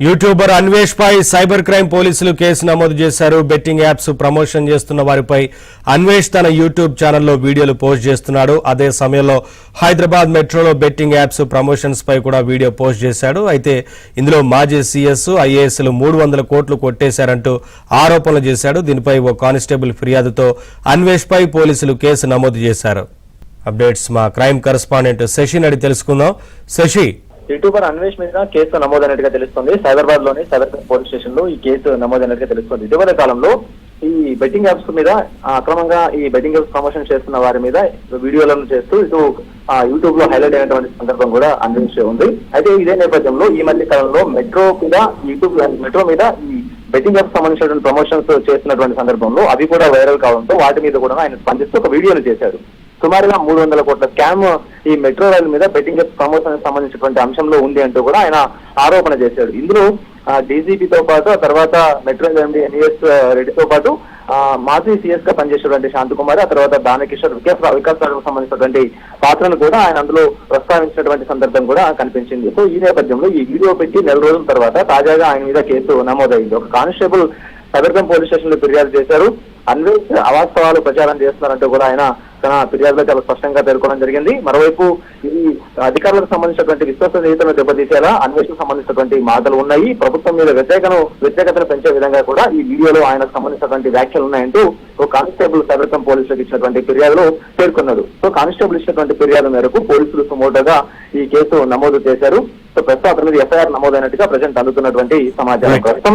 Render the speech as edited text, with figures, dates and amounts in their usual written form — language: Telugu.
యూట్యూబర్ అన్వేష్ పై సైబర్ క్రైమ్ పోలీసులు కేసు నమోదు చేశారు. బెట్టింగ్ యాప్స్ ప్రమోషన్ చేస్తున్న వారిపై అన్వేష్ తన యూట్యూబ్ ఛానల్లో వీడియోలు పోస్ట్ చేస్తున్నాడు. అదే సమయంలో హైదరాబాద్ మెట్రోలో బెట్టింగ్ యాప్స్ ప్రమోషన్స్ పై కూడా వీడియో పోస్ట్ చేశాడు. అయితే ఇందులో మాజీ సీఎస్, ఐఏఎస్లు 300 కోట్లు కొట్టేశారంటూ ఆరోపణలు చేశాడు. దీనిపై ఓ కానిస్టేబుల్ ఫిర్యాదుతో అన్వేష్ పై పోలీసులు కేసు నమోదు చేశారు. అప్డేట్స్ మా క్రైమ్ కరెస్పాండెంట్ శశిని అడిగి తెలుసుకుందాం. శశి, యూట్యూబర్ అన్వేష్ మీద కేసు నమోదైనట్టుగా తెలుస్తుంది. సైబరాబాద్ లోని సైబర్ పోలీస్ స్టేషన్ లో ఈ కేసు నమోదైనట్టుగా తెలుస్తుంది. ఇటీవల కాలంలో ఈ బెట్టింగ్ యాప్స్ మీద అక్రమంగా ఈ బెట్టింగ్ యాప్స్ ప్రమోషన్ చేస్తున్న వారి మీద వీడియోలను చేస్తూ ఇటు యూట్యూబ్ లో హైలైట్ అయినటువంటి సందర్భం కూడా అన్వేష్ ఉంది. అయితే ఇదే నేపథ్యంలో ఈ మధ్య కాలంలో మెట్రో మీద ఈ బెట్టింగ్ యాప్స్ సంబంధించినటువంటి ప్రమోషన్స్ చేస్తున్నటువంటి సందర్భంలో అవి కూడా వైరల్ కావడంతో వాటి మీద కూడా ఆయన స్పందిస్తూ ఒక వీడియోను చేశాడు. సుమారుగా 300 కోట్ల స్కామ్ ఈ మెట్రో రైలు మీద బెట్టింగ్ యాప్స్ ప్రమోషన్ సంబంధించినటువంటి అంశంలో ఉంది అంటూ కూడా ఆయన ఆరోపణ చేశాడు. ఇందులో డీజీపీతో పాటు ఆ తర్వాత మెట్రో ఎండీ ఎన్ఈఎస్ రెడ్డితో పాటు మాజీ సీఎస్ గా పనిచేసేటువంటి శాంతకుమారి, ఆ తర్వాత దానకిషోర్, వికాస్ రావుకు సంబంధించినటువంటి పాత్రను కూడా ఆయన అందులో ప్రస్తావించినటువంటి సందర్భం కూడా కనిపించింది. సో ఈ నేపథ్యంలో ఈ వీడియో పెట్టి 4 రోజుల తర్వాత తాజాగా ఆయన మీద కేసు నమోదైంది. ఒక కానిస్టేబుల్ సైబర్ పోలీస్ స్టేషన్ లో ఫిర్యాదు చేశారు. అన్వేష్ అవాస్తవాలు ప్రచారం చేస్తున్నారంటూ కూడా ఆయన తన ఫిర్యాదులో చాలా స్పష్టంగా పేర్కొనడం జరిగింది. మరోవైపు ఈ అధికారులకు సంబంధించినటువంటి విశ్వసనీయతను దెబ్బతీసేలా అన్వేషణకు సంబంధించినటువంటి మాటలు ఉన్నాయి. ప్రభుత్వం మీద వ్యతిరేకతను పెంచే విధంగా కూడా ఈ వీడియోలో ఆయనకు సంబంధించినటువంటి వ్యాఖ్యలు ఉన్నాయంటూ ఓ కానిస్టేబుల్ సైబర్ పోలీసులకు ఇచ్చినటువంటి ఫిర్యాదులో పేర్కొన్నారు. సో కానిస్టేబుల్ ఇచ్చినటువంటి ఫిర్యాదు మేరకు పోలీసులు సుమోటోగా ఈ కేసు నమోదు చేశారు. సో ప్రస్తుతం అతని మీద ఎఫ్ఐఆర్ నమోదైనట్టుగా ప్రజెంట్ అందుతున్నటువంటి సమాచారం కోసం